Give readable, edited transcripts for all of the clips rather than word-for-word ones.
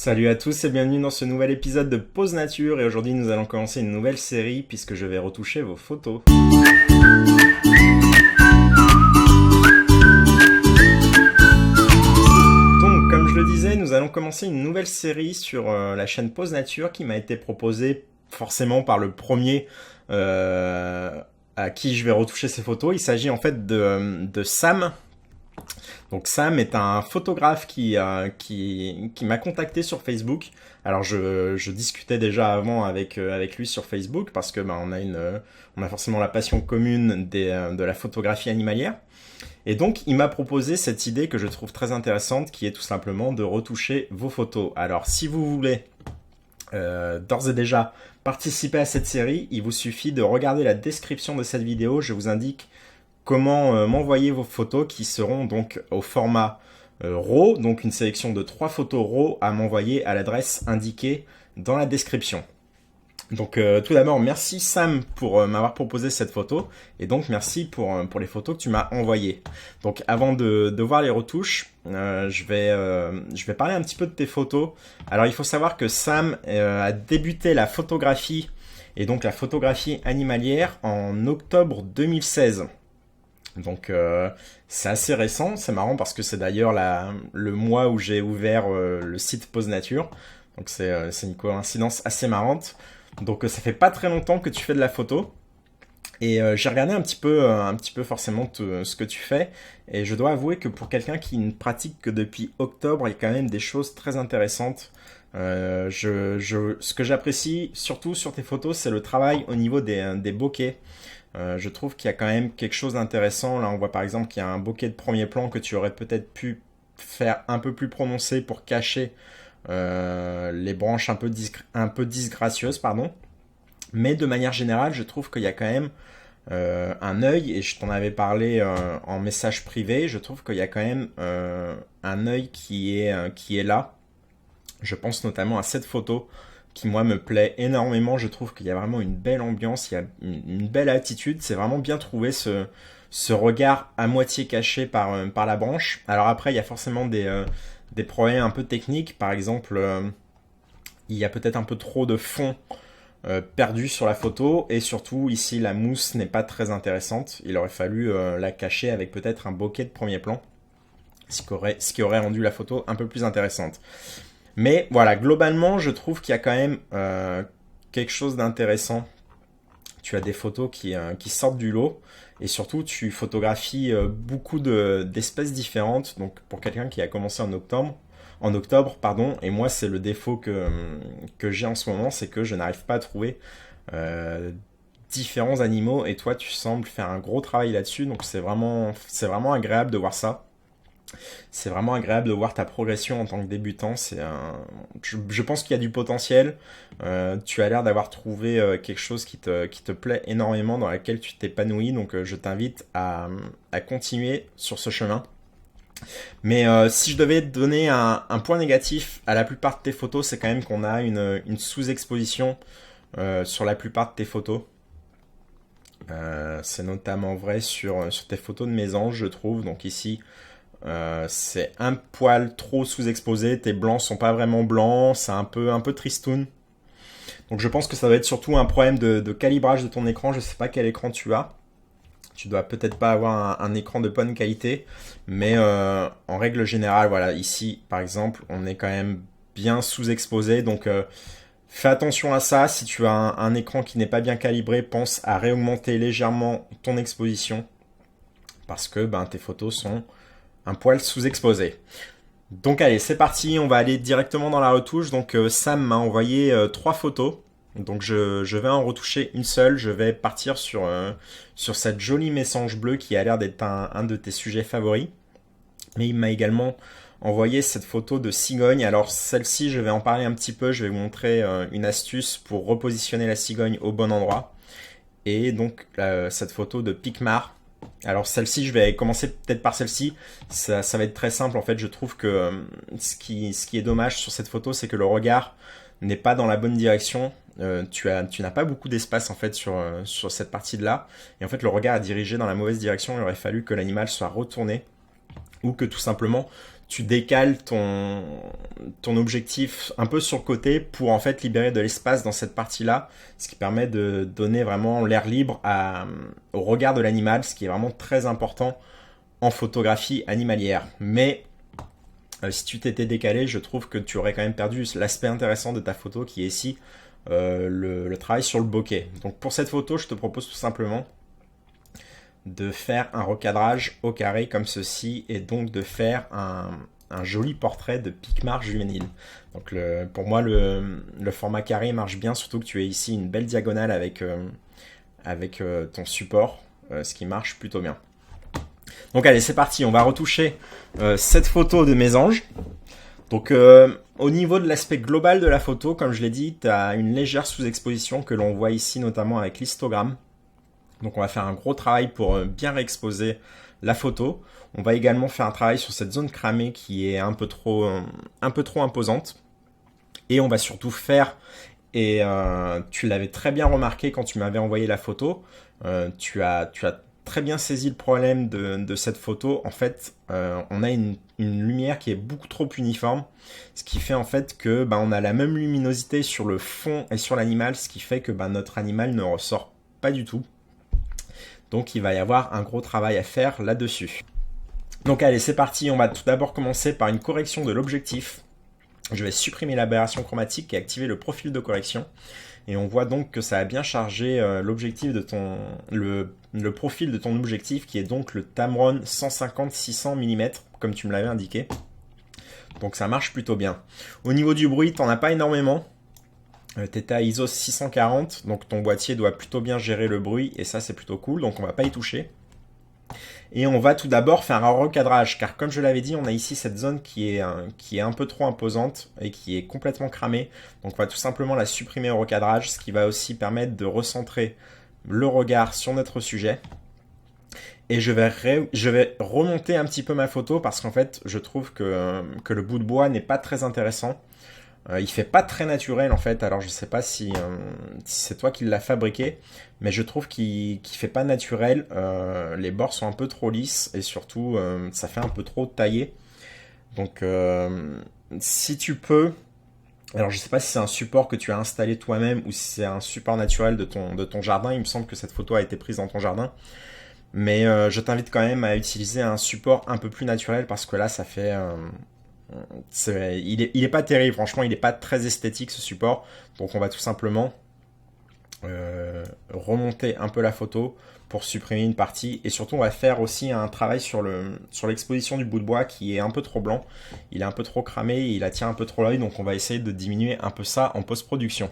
Salut à tous et bienvenue dans ce nouvel épisode de Pause Nature et aujourd'hui nous allons commencer une nouvelle série puisque je vais retoucher vos photos. Donc comme je le disais, nous allons commencer une nouvelle série sur la chaîne Pause Nature qui m'a été proposée forcément par le premier à qui je vais retoucher ces photos. Il s'agit en fait de Sam. Donc Sam est un photographe qui m'a contacté sur Facebook. Alors je discutais déjà avant avec lui sur Facebook parce que on a forcément la passion commune de la photographie animalière. Et donc il m'a proposé cette idée que je trouve très intéressante qui est tout simplement de retoucher vos photos. Alors si vous voulez d'ores et déjà participer à cette série, il vous suffit de regarder la description de cette vidéo. Je vous indique comment m'envoyer vos photos qui seront donc au format RAW, donc une sélection de 3 photos RAW à m'envoyer à l'adresse indiquée dans la description. Donc tout d'abord, merci Sam pour m'avoir proposé cette photo et donc merci pour les photos que tu m'as envoyées. Donc avant de voir les retouches, je vais parler un petit peu de tes photos. Alors il faut savoir que Sam a débuté la photographie et donc la photographie animalière en octobre 2016. Donc c'est assez récent, c'est marrant parce que c'est d'ailleurs le mois où j'ai ouvert le site Pause Nature. Donc c'est une coïncidence assez marrante. Donc ça fait pas très longtemps que tu fais de la photo. Et j'ai regardé un petit peu forcément ce que tu fais. Et je dois avouer que pour quelqu'un qui ne pratique que depuis octobre, il y a quand même des choses très intéressantes. Ce que j'apprécie surtout sur tes photos, c'est le travail au niveau des bokeh. Je trouve qu'il y a quand même quelque chose d'intéressant. Là, on voit par exemple qu'il y a un bokeh de premier plan que tu aurais peut-être pu faire un peu plus prononcé pour cacher les branches un peu disgracieuses, pardon. Mais de manière générale, je trouve qu'il y a quand même un œil, et je t'en avais parlé en message privé, je trouve qu'il y a quand même un œil qui est là. Je pense notamment à cette photo qui moi me plaît énormément. Je trouve qu'il y a vraiment une belle ambiance, il y a une belle attitude, c'est vraiment bien trouvé ce regard à moitié caché par la branche. Alors après il y a forcément des problèmes un peu techniques, par exemple il y a peut-être un peu trop de fond perdu sur la photo et surtout ici la mousse n'est pas très intéressante. Il aurait fallu la cacher avec peut-être un bokeh de premier plan, ce qui aurait rendu la photo un peu plus intéressante. Mais voilà, globalement, je trouve qu'il y a quand même quelque chose d'intéressant. Tu as des photos qui sortent du lot et surtout tu photographies beaucoup d'espèces différentes. Donc pour quelqu'un qui a commencé en octobre, pardon, et moi c'est le défaut que j'ai en ce moment, c'est que je n'arrive pas à trouver différents animaux et toi tu sembles faire un gros travail là-dessus. Donc c'est vraiment agréable de voir ça. C'est vraiment agréable de voir ta progression en tant que débutant. Je pense qu'il y a du potentiel. Tu as l'air d'avoir trouvé quelque chose qui te plaît énormément, dans laquelle tu t'épanouis. Donc je t'invite à continuer sur ce chemin. Mais si je devais te donner un point négatif à la plupart de tes photos, c'est quand même qu'on a une sous-exposition sur la plupart de tes photos. C'est notamment vrai sur tes photos de mésanges, je trouve. Donc ici... c'est un poil trop sous-exposé, tes blancs sont pas vraiment blancs, c'est un peu tristoun. Donc je pense que ça va être surtout un problème de calibrage de ton écran. Je sais pas quel écran tu as. Tu dois peut-être pas avoir un écran de bonne qualité, mais en règle générale, voilà, ici par exemple, on est quand même bien sous-exposé. Donc fais attention à ça. Si tu as un écran qui n'est pas bien calibré, pense à réaugmenter légèrement ton exposition parce que tes photos sont un poil sous-exposé. Donc allez, c'est parti, on va aller directement dans la retouche. Donc Sam m'a envoyé 3 photos. Donc je vais en retoucher une seule. Je vais partir sur cette jolie mésange bleue qui a l'air d'être un de tes sujets favoris. Mais il m'a également envoyé cette photo de cigogne. Alors celle-ci, je vais en parler un petit peu. Je vais vous montrer une astuce pour repositionner la cigogne au bon endroit. Et donc cette photo de Picmar. Alors celle-ci, je vais commencer peut-être par celle-ci. Ça va être très simple en fait. Je trouve que ce qui est dommage sur cette photo, c'est que le regard n'est pas dans la bonne direction. Tu n'as pas beaucoup d'espace en fait sur cette partie-là. Et en fait, le regard est dirigé dans la mauvaise direction. Il aurait fallu que l'animal soit retourné ou que tout simplement tu décales ton objectif un peu sur le côté pour en fait libérer de l'espace dans cette partie-là, ce qui permet de donner vraiment l'air libre au regard de l'animal, ce qui est vraiment très important en photographie animalière. Mais si tu t'étais décalé, je trouve que tu aurais quand même perdu l'aspect intéressant de ta photo qui est ici le travail sur le bokeh. Donc pour cette photo, je te propose tout simplement de faire un recadrage au carré comme ceci et donc de faire un joli portrait de pique-mare juvénile. Donc pour moi le format carré marche bien, surtout que tu as ici une belle diagonale avec ton support, ce qui marche plutôt bien. Donc allez, c'est parti, on va retoucher cette photo de mésange. Donc au niveau de l'aspect global de la photo, comme je l'ai dit, tu as une légère sous-exposition que l'on voit ici notamment avec l'histogramme. Donc on va faire un gros travail pour bien réexposer la photo. On va également faire un travail sur cette zone cramée qui est un peu trop imposante. Et on va surtout faire, et tu l'avais très bien remarqué quand tu m'avais envoyé la photo, tu as très bien saisi le problème de cette photo. En fait, on a une lumière qui est beaucoup trop uniforme, ce qui fait en fait que on a la même luminosité sur le fond et sur l'animal, ce qui fait que notre animal ne ressort pas du tout. Donc il va y avoir un gros travail à faire là-dessus. Donc allez, c'est parti, on va tout d'abord commencer par une correction de l'objectif. Je vais supprimer l'aberration chromatique et activer le profil de correction. Et on voit donc que ça a bien chargé l'objectif de le profil de ton objectif qui est donc le Tamron 150-600 mm comme tu me l'avais indiqué. Donc ça marche plutôt bien. Au niveau du bruit, t'en as pas énormément. T'es à ISO 640, donc ton boîtier doit plutôt bien gérer le bruit, et ça c'est plutôt cool, donc on va pas y toucher. Et on va tout d'abord faire un recadrage, car comme je l'avais dit, on a ici cette zone qui est un peu trop imposante et qui est complètement cramée. Donc on va tout simplement la supprimer au recadrage, ce qui va aussi permettre de recentrer le regard sur notre sujet. Et je vais remonter un petit peu ma photo, parce qu'en fait, je trouve que le bout de bois n'est pas très intéressant. Il fait pas très naturel en fait, alors je sais pas si c'est toi qui l'as fabriqué, mais je trouve qu'il fait pas naturel. Les bords sont un peu trop lisses et surtout ça fait un peu trop taillé. Donc si tu peux, alors je sais pas si c'est un support que tu as installé toi-même ou si c'est un support naturel de ton jardin. Il me semble que cette photo a été prise dans ton jardin, mais je t'invite quand même à utiliser un support un peu plus naturel parce que là ça fait il est pas terrible, franchement, il est pas très esthétique ce support. Donc on va tout simplement remonter un peu la photo pour supprimer une partie. Et surtout on va faire aussi un travail sur l'exposition du bout de bois qui est un peu trop blanc. Il est un peu trop cramé, il attire un peu trop l'œil, donc on va essayer de diminuer un peu ça en post-production.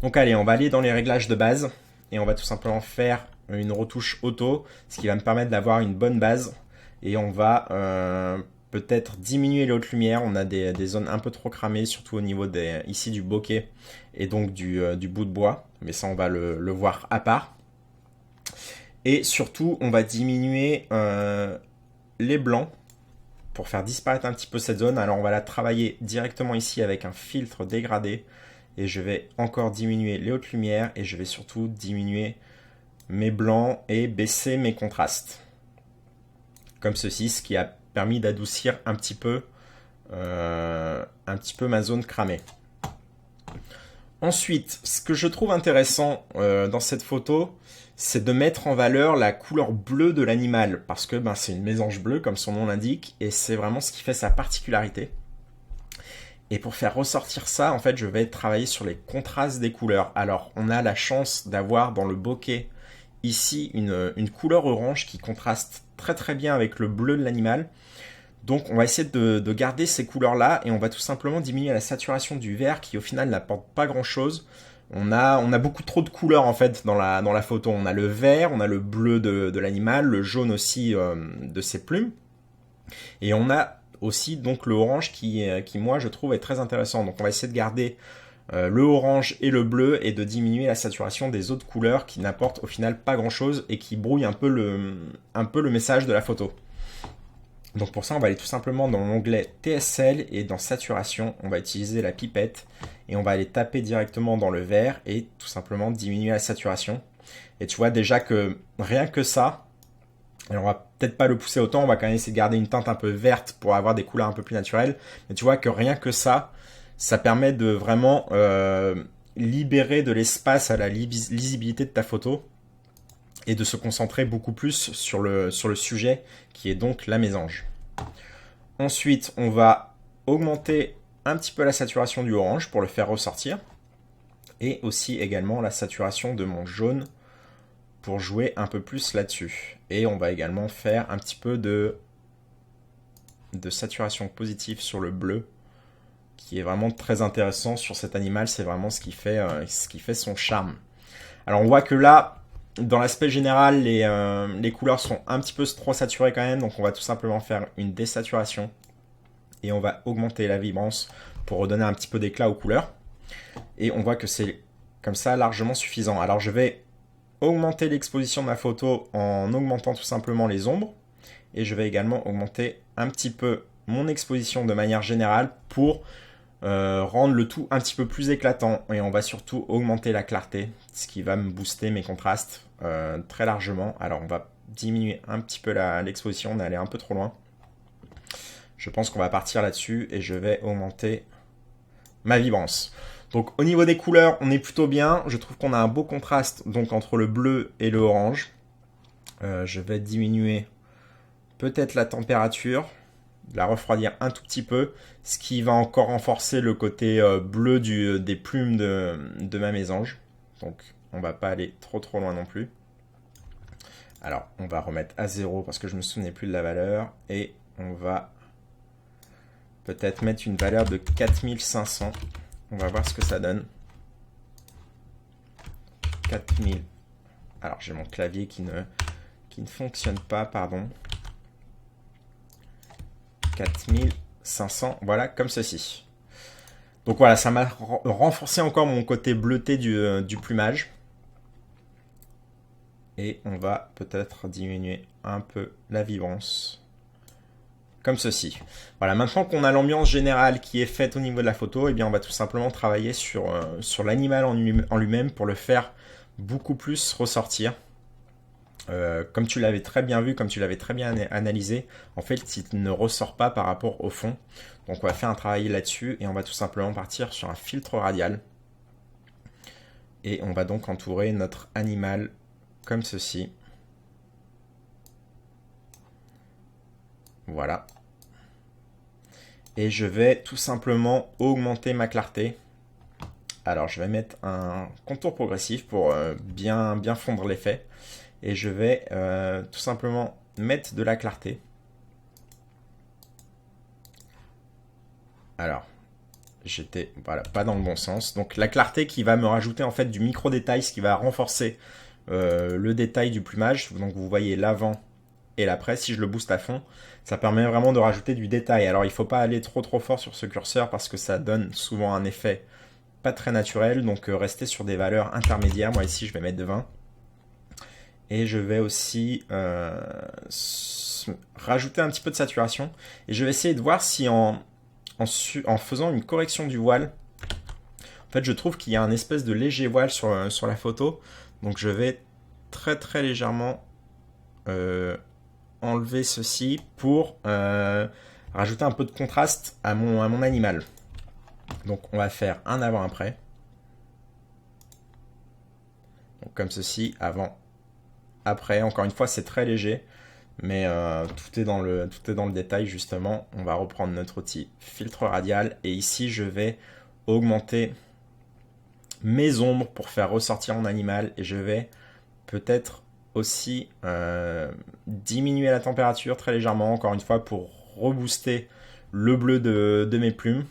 Donc allez, on va aller dans les réglages de base et on va tout simplement faire une retouche auto, ce qui va me permettre d'avoir une bonne base. Et on va peut-être diminuer les hautes lumières. On a des zones un peu trop cramées, surtout au niveau ici du bokeh et donc du bout de bois. Mais ça, on va le voir à part. Et surtout, on va diminuer les blancs pour faire disparaître un petit peu cette zone. Alors, on va la travailler directement ici avec un filtre dégradé. Et je vais encore diminuer les hautes lumières et je vais surtout diminuer mes blancs et baisser mes contrastes. Comme ceci, ce qui a permis d'adoucir un petit peu ma zone cramée. Ensuite, ce que je trouve intéressant dans cette photo, c'est de mettre en valeur la couleur bleue de l'animal, parce que c'est une mésange bleue, comme son nom l'indique, et c'est vraiment ce qui fait sa particularité. Et pour faire ressortir ça, en fait, je vais travailler sur les contrastes des couleurs. Alors, on a la chance d'avoir dans le bokeh ici une couleur orange qui contraste très très bien avec le bleu de l'animal. Donc on va essayer de garder ces couleurs-là et on va tout simplement diminuer la saturation du vert qui au final n'apporte pas grand-chose. On a beaucoup trop de couleurs en fait dans la photo. On a le vert, on a le bleu de l'animal, le jaune aussi de ses plumes. Et on a aussi donc le orange qui moi je trouve est très intéressant. Donc on va essayer de garder le orange et le bleu et de diminuer la saturation des autres couleurs qui n'apportent au final pas grand chose et qui brouillent un peu le message de la photo. Donc pour ça on va aller tout simplement dans l'onglet TSL et dans saturation on va utiliser la pipette et on va aller taper directement dans le vert et tout simplement diminuer la saturation. Et tu vois déjà que rien que ça Et on va peut-être pas le pousser autant, on va quand même essayer de garder une teinte un peu verte pour avoir des couleurs un peu plus naturelles. Mais tu vois que rien que ça permet de vraiment libérer de l'espace à la lisibilité de ta photo et de se concentrer beaucoup plus sur le sujet qui est donc la mésange. Ensuite, on va augmenter un petit peu la saturation du orange pour le faire ressortir et aussi également la saturation de mon jaune pour jouer un peu plus là-dessus. Et on va également faire un petit peu de saturation positive sur le bleu qui est vraiment très intéressant sur cet animal. C'est vraiment ce qui fait son charme. Alors on voit que là, dans l'aspect général, les couleurs sont un petit peu trop saturées quand même. Donc on va tout simplement faire une désaturation. Et on va augmenter la vibrance pour redonner un petit peu d'éclat aux couleurs. Et on voit que c'est comme ça largement suffisant. Alors je vais augmenter l'exposition de ma photo en augmentant tout simplement les ombres. Et je vais également augmenter un petit peu mon exposition de manière générale pour rendre le tout un petit peu plus éclatant. Et on va surtout augmenter la clarté, ce qui va me booster mes contrastes très largement. Alors on va diminuer un petit peu l'exposition, on est allé un peu trop loin. Je pense qu'on va partir là-dessus et je vais augmenter ma vibrance. Donc au niveau des couleurs, on est plutôt bien. Je trouve qu'on a un beau contraste donc entre le bleu et le orange. Je vais diminuer peut-être la température, la refroidir un tout petit peu, ce qui va encore renforcer le côté bleu des plumes de ma mésange. Donc on va pas aller trop loin non plus. Alors on va remettre à 0 parce que je me souvenais plus de la valeur et on va peut-être mettre une valeur de 4500. On va voir ce que ça donne. 4000. Alors j'ai mon clavier qui ne fonctionne pas, pardon. 4500, voilà, comme ceci. Donc voilà, ça m'a renforcé encore mon côté bleuté du plumage. Et on va peut-être diminuer un peu la vibrance. Comme ceci. Voilà, maintenant qu'on a l'ambiance générale qui est faite au niveau de la photo, eh bien on va tout simplement travailler sur l'animal en lui-même pour le faire beaucoup plus ressortir. Comme tu l'avais très bien vu, comme tu l'avais très bien analysé, en fait, il ne ressort pas par rapport au fond. Donc on va faire un travail là-dessus et on va tout simplement partir sur un filtre radial. Et on va donc entourer notre animal comme ceci. Voilà. Et je vais tout simplement augmenter ma clarté. Alors je vais mettre un contour progressif pour bien fondre l'effet. Et je vais tout simplement mettre de la clarté. Alors, j'étais pas dans le bon sens. Donc la clarté qui va me rajouter en fait du micro détail, ce qui va renforcer le détail du plumage. Donc vous voyez l'avant et l'après. Si je le booste à fond, ça permet vraiment de rajouter du détail. Alors il ne faut pas aller trop fort sur ce curseur parce que ça donne souvent un effet pas très naturel. Donc restez sur des valeurs intermédiaires. Moi ici je vais mettre de 20. Et je vais aussi rajouter un petit peu de saturation. Et je vais essayer de voir si en faisant une correction du voile, en fait je trouve qu'il y a un espèce de léger voile sur la photo. Donc je vais très légèrement enlever ceci pour rajouter un peu de contraste à mon animal. Donc on va faire un avant-après. Donc comme ceci, avant, après. Encore une fois, c'est très léger, mais tout est dans le détail justement. On va reprendre notre outil filtre radial et ici je vais augmenter mes ombres pour faire ressortir mon animal et je vais peut-être aussi diminuer la température très légèrement, encore une fois pour rebooster le bleu de mes plumes.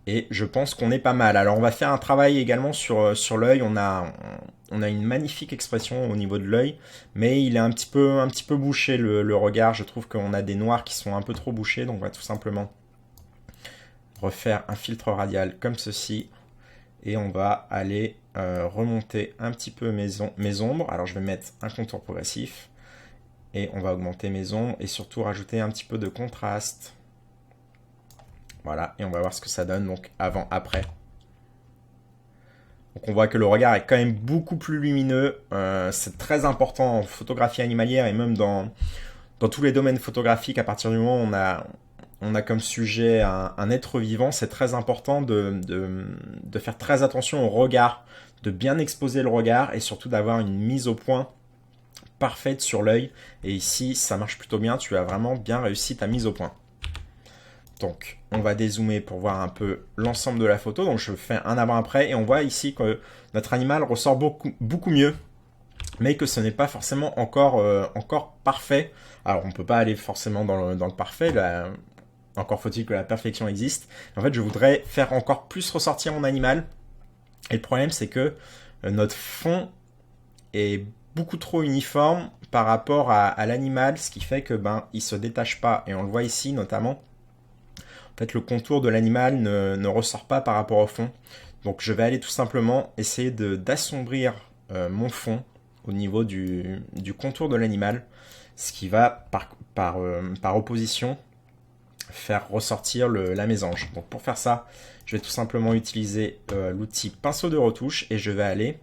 Et je pense qu'on est pas mal. Alors on va faire un travail également sur l'œil. On a une magnifique expression au niveau de l'œil, mais il est un petit peu bouché le regard. Je trouve qu'on a des noirs qui sont un peu trop bouchés, donc on va tout simplement refaire un filtre radial comme ceci. Et on va aller remonter un petit peu mes ombres. Alors je vais mettre un contour progressif. Et on va augmenter mes ombres et surtout rajouter un petit peu de contraste. Voilà, et on va voir ce que ça donne, donc avant, après. Donc on voit que le regard est quand même beaucoup plus lumineux. C'est très important en photographie animalière et même dans tous les domaines photographiques. À partir du moment où on a comme sujet un être vivant, c'est très important de faire très attention au regard, de bien exposer le regard et surtout d'avoir une mise au point parfaite sur l'œil. Et ici, ça marche plutôt bien. Tu as vraiment bien réussi ta mise au point. Donc, on va dézoomer pour voir un peu l'ensemble de la photo. Donc, je fais un avant-après et on voit ici que notre animal ressort beaucoup mieux, mais que ce n'est pas forcément encore parfait. Alors, on ne peut pas aller forcément dans le parfait. Là, encore faut-il que la perfection existe. En fait, je voudrais faire encore plus ressortir mon animal. Et le problème, c'est que notre fond est beaucoup trop uniforme par rapport à l'animal, ce qui fait que il se détache pas. Et on le voit ici notamment. En fait, le contour de l'animal ne ressort pas par rapport au fond. Donc je vais aller tout simplement essayer d'assombrir mon fond au niveau du contour de l'animal, ce qui va par opposition faire ressortir la mésange. Donc pour faire ça, je vais tout simplement utiliser l'outil pinceau de retouche et je vais aller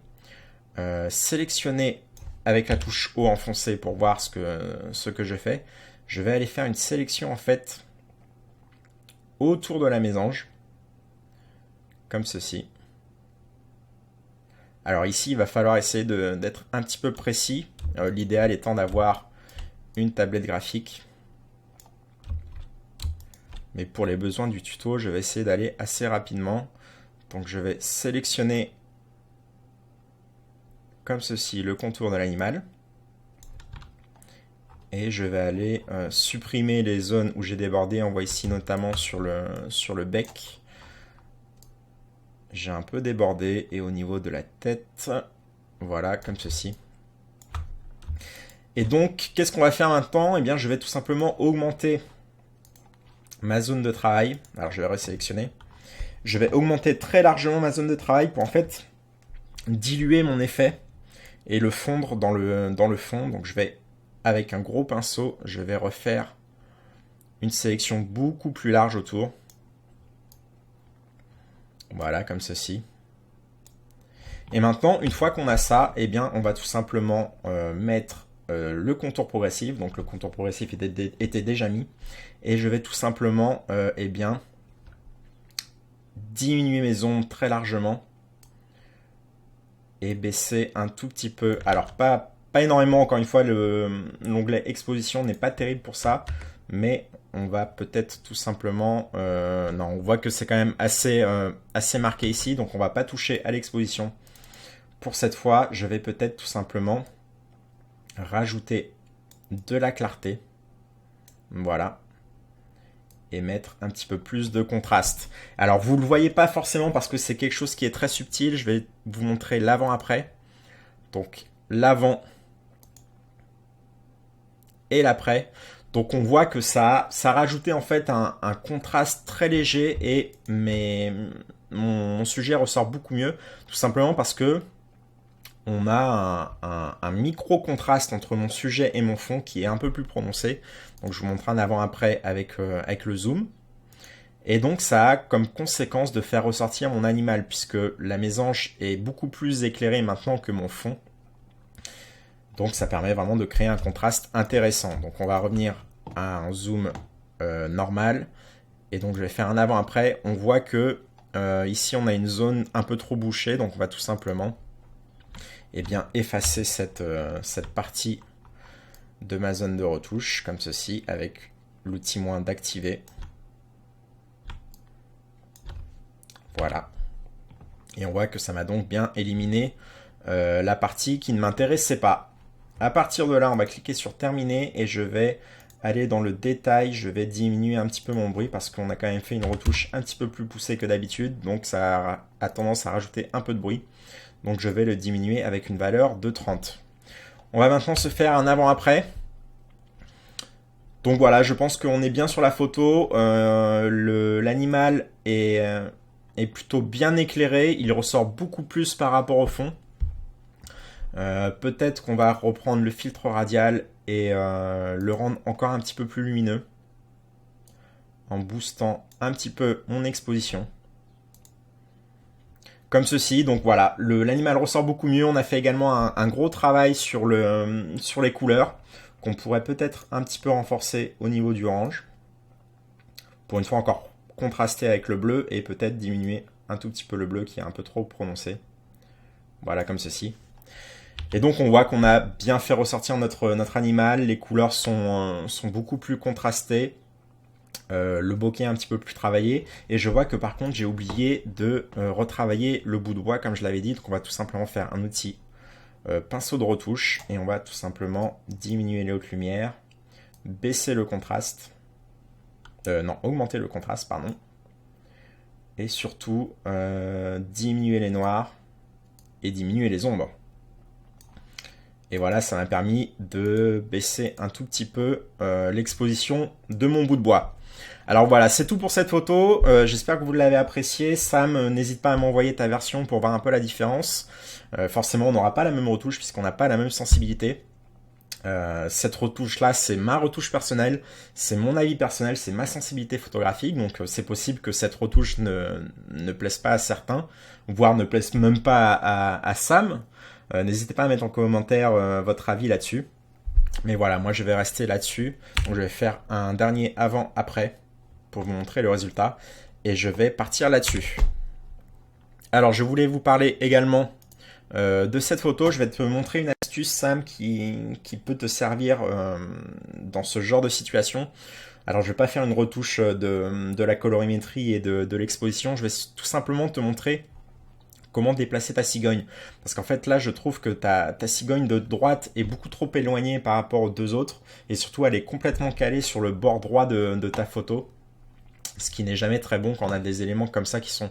sélectionner avec la touche haut enfoncé pour voir ce que je fais. Je vais aller faire une sélection en fait autour de la mésange, comme ceci. Alors ici, il va falloir essayer d'être un petit peu précis. L'idéal étant d'avoir une tablette graphique. Mais pour les besoins du tuto, je vais essayer d'aller assez rapidement. Donc je vais sélectionner comme ceci le contour de l'animal. Et je vais aller supprimer les zones où j'ai débordé. On voit ici notamment sur le bec. J'ai un peu débordé. Et au niveau de la tête, voilà, comme ceci. Et donc, qu'est-ce qu'on va faire maintenant? Eh bien, je vais tout simplement augmenter ma zone de travail. Alors, je vais resélectionner. Je vais augmenter très largement ma zone de travail pour en fait diluer mon effet et le fondre dans le fond. Donc, je vais avec un gros pinceau, je vais refaire une sélection beaucoup plus large autour. Voilà, comme ceci. Et maintenant, une fois qu'on a ça, eh bien, on va tout simplement mettre le contour progressif. Donc, le contour progressif était déjà mis. Et je vais tout simplement, eh bien, diminuer mes ombres très largement. Et baisser un tout petit peu. Alors, pas énormément, encore une fois, l'onglet exposition n'est pas terrible pour ça, mais on va peut-être tout simplement... non, on voit que c'est quand même assez marqué ici, donc on va pas toucher à l'exposition. Pour cette fois, je vais peut-être tout simplement rajouter de la clarté. Voilà. Et mettre un petit peu plus de contraste. Alors, vous ne le voyez pas forcément parce que c'est quelque chose qui est très subtil. Je vais vous montrer l'avant-après. Donc, l'avant et l'après. Donc on voit que ça a rajouté en fait un contraste très léger et mon sujet ressort beaucoup mieux, tout simplement parce que on a un micro contraste entre mon sujet et mon fond qui est un peu plus prononcé. Donc je vous montre un avant-après avec le zoom. Et donc ça a comme conséquence de faire ressortir mon animal puisque la mésange est beaucoup plus éclairée maintenant que mon fond. Donc ça permet vraiment de créer un contraste intéressant. Donc on va revenir à un zoom normal. Et donc je vais faire un avant-après. On voit que ici on a une zone un peu trop bouchée. Donc on va tout simplement effacer cette partie de ma zone de retouche. Comme ceci avec l'outil moins d'activer. Voilà. Et on voit que ça m'a donc bien éliminé la partie qui ne m'intéressait pas. À partir de là, on va cliquer sur terminer et je vais aller dans le détail. Je vais diminuer un petit peu mon bruit parce qu'on a quand même fait une retouche un petit peu plus poussée que d'habitude. Donc ça a tendance à rajouter un peu de bruit. Donc je vais le diminuer avec une valeur de 30. On va maintenant se faire un avant-après. Donc voilà, je pense qu'on est bien sur la photo. L'animal est plutôt bien éclairé. Il ressort beaucoup plus par rapport au fond. Peut-être qu'on va reprendre le filtre radial et le rendre encore un petit peu plus lumineux en boostant un petit peu mon exposition. comme ceci. Donc voilà, l'animal ressort beaucoup mieux. On a fait également un gros travail sur les couleurs qu'on pourrait peut-être un petit peu renforcer au niveau du orange. Pour une fois encore contraster avec le bleu et peut-être diminuer un tout petit peu le bleu qui est un peu trop prononcé. Voilà, comme ceci. Et donc on voit qu'on a bien fait ressortir notre animal. Les couleurs sont beaucoup plus contrastées. Le bokeh est un petit peu plus travaillé. Et je vois que par contre j'ai oublié de retravailler le bout de bois comme je l'avais dit. Donc on va tout simplement faire un outil pinceau de retouche. Et on va tout simplement diminuer les hautes lumières. Baisser le contraste. Non, augmenter le contraste, pardon. Et surtout diminuer les noirs et diminuer les ombres. Et voilà, ça m'a permis de baisser un tout petit peu l'exposition de mon bout de bois. Alors voilà, c'est tout pour cette photo. J'espère que vous l'avez appréciée. Sam, n'hésite pas à m'envoyer ta version pour voir un peu la différence. Forcément, on n'aura pas la même retouche puisqu'on n'a pas la même sensibilité. Cette retouche-là, c'est ma retouche personnelle, c'est mon avis personnel, c'est ma sensibilité photographique. Donc c'est possible que cette retouche ne plaise pas à certains, voire ne plaise même pas à Sam. N'hésitez pas à mettre en commentaire votre avis là-dessus. Mais voilà, moi je vais rester là-dessus. Donc je vais faire un dernier avant-après pour vous montrer le résultat. Et je vais partir là-dessus. Alors je voulais vous parler également de cette photo. Je vais te montrer une astuce, Sam, qui peut te servir dans ce genre de situation. Alors je ne vais pas faire une retouche de la colorimétrie et de l'exposition. Je vais tout simplement te montrer comment déplacer ta cigogne. Parce qu'en fait là je trouve que ta cigogne de droite est beaucoup trop éloignée par rapport aux deux autres. Et surtout elle est complètement calée sur le bord droit de ta photo. Ce qui n'est jamais très bon quand on a des éléments comme ça qui sont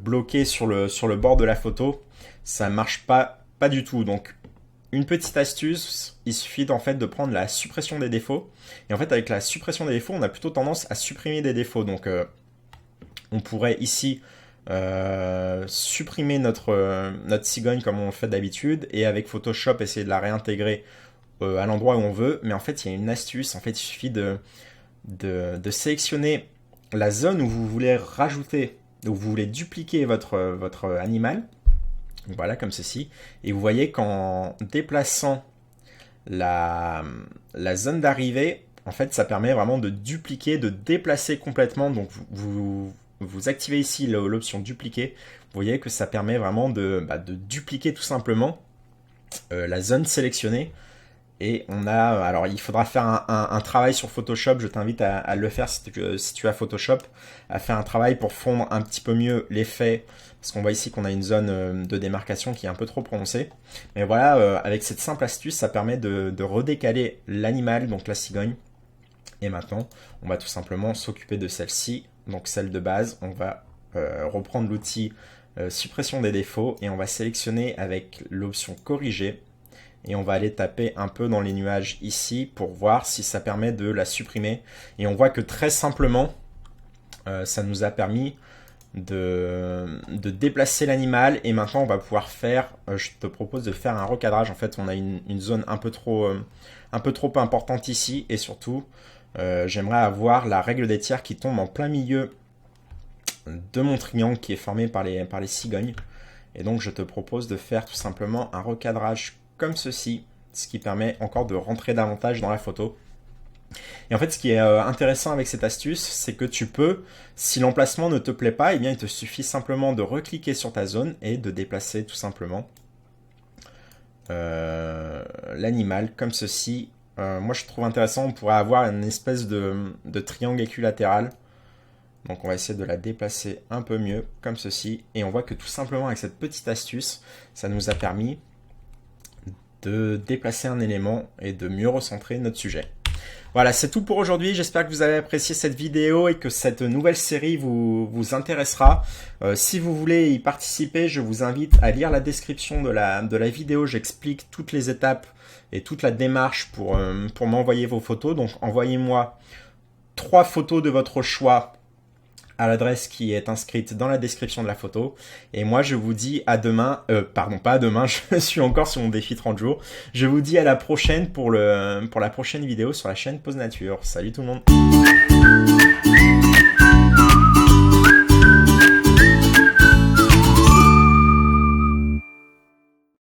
bloqués sur le bord de la photo. Ça marche pas du tout. Donc une petite astuce, il suffit en fait de prendre la suppression des défauts. Et en fait avec la suppression des défauts on a plutôt tendance à supprimer des défauts. Donc on pourrait ici supprimer notre cigogne comme on le fait d'habitude et avec Photoshop essayer de la réintégrer à l'endroit où on veut. Mais en fait il y a une astuce, en fait il suffit de sélectionner la zone où vous voulez rajouter, où vous voulez dupliquer votre animal. Voilà, comme ceci. Et vous voyez qu'en déplaçant la zone d'arrivée, en fait ça permet vraiment de dupliquer, de déplacer complètement. Donc vous activez ici l'option dupliquer. Vous voyez que ça permet vraiment de dupliquer tout simplement la zone sélectionnée. Et on a, alors il faudra faire un travail sur Photoshop. Je t'invite à le faire si tu as Photoshop, à faire un travail pour fondre un petit peu mieux l'effet. Parce qu'on voit ici qu'on a une zone de démarcation qui est un peu trop prononcée. Mais voilà, avec cette simple astuce, ça permet de redécaler l'animal, donc la cigogne. Et maintenant, on va tout simplement s'occuper de celle-ci, donc celle de base. On va reprendre l'outil suppression des défauts et on va sélectionner avec l'option corriger. Et on va aller taper un peu dans les nuages ici pour voir si ça permet de la supprimer. Et on voit que très simplement, ça nous a permis de déplacer l'animal. Et maintenant, on va pouvoir faire, je te propose de faire un recadrage. En fait, on a une zone un peu trop importante ici. Et surtout, j'aimerais avoir la règle des tiers qui tombe en plein milieu de mon triangle qui est formé par les cigognes. Et donc, je te propose de faire tout simplement un recadrage comme ceci, ce qui permet encore de rentrer davantage dans la photo. Et en fait, ce qui est intéressant avec cette astuce, c'est que tu peux, si l'emplacement ne te plaît pas, eh bien, il te suffit simplement de recliquer sur ta zone et de déplacer tout simplement l'animal comme ceci. Moi, je trouve intéressant, on pourrait avoir une espèce de triangle équilatéral. Donc, on va essayer de la déplacer un peu mieux, comme ceci. Et on voit que tout simplement, avec cette petite astuce, ça nous a permis de déplacer un élément et de mieux recentrer notre sujet. Voilà, c'est tout pour aujourd'hui. J'espère que vous avez apprécié cette vidéo et que cette nouvelle série vous intéressera. Si vous voulez y participer, je vous invite à lire la description de la vidéo. J'explique toutes les étapes et toute la démarche pour m'envoyer vos photos. Donc, envoyez-moi 3 photos de votre choix à l'adresse qui est inscrite dans la description de la photo. Et moi, je vous dis à demain. Pardon, pas à demain, je suis encore sur mon défi 30 jours. Je vous dis à la prochaine pour la prochaine vidéo sur la chaîne Pose Nature. Salut tout le monde!